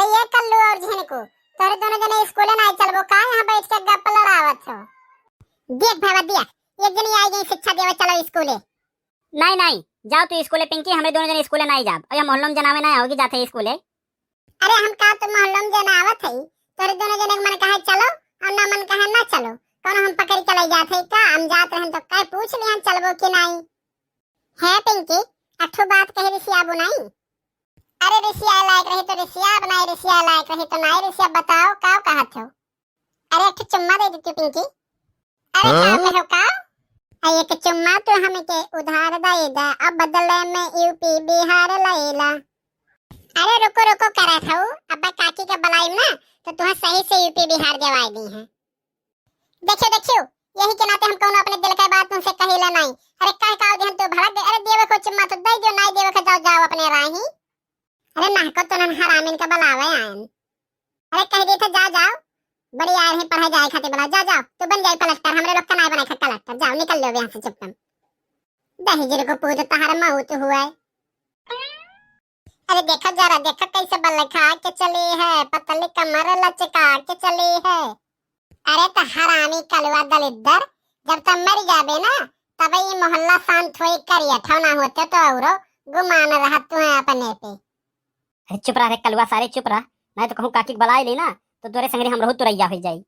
अरे ये कल्लू और झिनकू तोरे दोनों जने स्कूले नहीं चलबो का यहाँ बैठ के गप्पा लड़ावत हो। देख भाई देख एक जनी आई गई शिक्षा देवे चलो स्कूले। नहीं नहीं जाओ तू स्कूले पिंकी, हमें दोनों जने स्कूले नहीं जाब। अरे मोहल्लों में जनावे नहीं होगी जाते स्कूले। अरे हम का तो मोहल्लों में जनावत है तोरे दोनों जने मन कहे चलो और ना मन कहे ना चलो कौन हम पकड़ चले जाते का हम जात रहन तो कह पूछ लिहन चलबो कि नहीं है पिंकी। अठो बात कहे रिसिया बुनाई। अरे रिसिया लायक रही तो रिसिया बनाई, रिसिया लायक रही तो नहीं। रिसिया बताओ का कहत हो। अरे एक चुम्मा दे देती पिंकी। अरे का कहो का आई एक चुम्मा तो हमें के उधार दे दा अब बदले में यूपी बिहार लैला। अरे रुको रुको करा था अब काकी के बलाई ना तो तुम्हें सही से यूपी बिहार जवाई दी है। देखियो देखियो यही के नाते हम कौन अपने दिल का बात तुमसे कहिला नहीं। अरे कह का दिन तो भड़क दे। अरे देवे को चुम्मा तो दे दो, नहीं देवे को जाओ जाओ अपने राही। अरे नाहको तो नन हरामिन का बलावे आयन। अरे कह दे था जा जाओ बड़ी आए हैं पढ़ाई जाए खाते बला जा जाओ तू बन जाए कलेक्टर। हमरे लोग का नहीं बना कलेक्टर। जाओ निकल लो यहां से चुपचाप। दहेजर को पूछ तहार मौत हुआ है। अरे देखा जरा देखा कैसे बल्ले खा के चली है, पतली कमर लचका के चली है। अरे तो हरामी कलवा दलिद्दर जब तक मर जाबे ना तब ये मोहल्ला शांत होई करिया ठौना होते तो औरो गुमान रहत तू है अपने पे। अरे चुप रह रे कलवा सारे चुप रह, नहीं तो कहूँ काकी बलाई ली ना तो तोरे संगरी हम रहू तुरैया हो जाई।